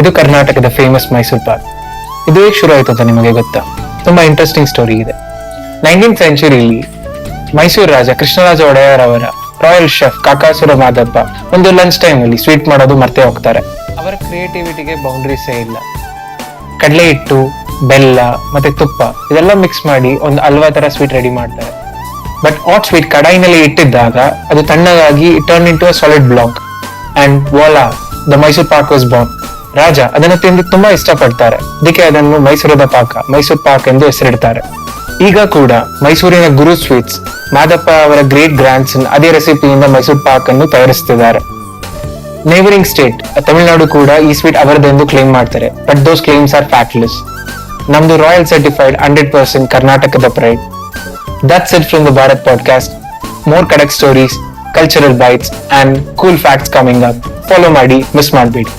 ಇದು ಕರ್ನಾಟಕದ ಫೇಮಸ್ ಮೈಸೂರು ಪಾಕ್. ಇದು ಹೇಗೆ ಶುರು ಆಯ್ತು ಅಂತ ನಿಮಗೆ ಗೊತ್ತಾ? ತುಂಬಾ ಇಂಟ್ರೆಸ್ಟಿಂಗ್ ಸ್ಟೋರಿ ಇದೆ. 19th ಸೆಂಚುರಿಯಲ್ಲಿ ಮೈಸೂರು ರಾಜ ಕೃಷ್ಣರಾಜ ಒಡೆಯರ್ ಅವರ ರಾಯಲ್ ಶೆಫ್ ಕಾಕಾಸುರ ಮಾದಪ್ಪ ಒಂದು ಲಂಚ್ ಟೈಮ್ ಅಲ್ಲಿ ಸ್ವೀಟ್ ಮಾಡೋದು ಮರ್ತೇ ಹೋಗ್ತಾರೆ. ಅವರ ಕ್ರಿಯೇಟಿವಿಟಿಗೆ ಬೌಂಡ್ರೀಸೇ ಇಲ್ಲ. ಕಡಲೆ ಹಿಟ್ಟು, ಬೆಲ್ಲ ಮತ್ತೆ ತುಪ್ಪ ಇದೆಲ್ಲ ಮಿಕ್ಸ್ ಮಾಡಿ ಒಂದು ಹಲ್ವಾ ತರ ಸ್ವೀಟ್ ರೆಡಿ ಮಾಡ್ತಾರೆ. ಬಟ್ ಹಾಟ್ ಸ್ವೀಟ್ ಕಡಾಯಿನಲ್ಲಿ ಇಟ್ಟಿದ್ದಾಗ ಅದು ತಣ್ಣಗಾಗಿ turn into a solid block and voila, the Mysore pak was born. ರಾಜ ಅದನ್ನು ತಿಂದು ತುಂಬಾ ಇಷ್ಟಪಡ್ತಾರೆ. ಅದಕ್ಕೆ ಅದನ್ನು ಮೈಸೂರದ ಪಾಕ, ಮೈಸೂರು ಪಾಕ್ ಎಂದು ಹೆಸರಿಡ್ತಾರೆ. ಈಗ ಕೂಡ ಮೈಸೂರಿನ ಗುರು ಸ್ವೀಟ್ಸ್ ಮಾದಪ್ಪ ಅವರ ಗ್ರೇಟ್ ಗ್ರ್ಯಾಂಡ್ ಸನ್ ಅದೇ ರೆಸಿಪಿಯಿಂದ ಮೈಸೂರು ಪಾಕ್ ಅನ್ನು ತಯಾರಿಸುತ್ತಿದ್ದಾರೆ. ನೇಬರಿಂಗ್ ಸ್ಟೇಟ್ ತಮಿಳುನಾಡು ಕೂಡ ಈ ಸ್ವೀಟ್ ಅವರದೆಂದು ಕ್ಲೇಮ್ ಮಾಡ್ತಾರೆ. But those claims are factless. ನಮ್ದು ರಾಯಲ್ ಸರ್ಟಿಫೈಡ್ 100% ಕರ್ನಾಟಕದ pride. That's it from the Bharat podcast. More Kadak stories, cultural bites and cool facts coming up. Follow ಮಾಡಿ, miss ಮಾಡಬೇಡಿ.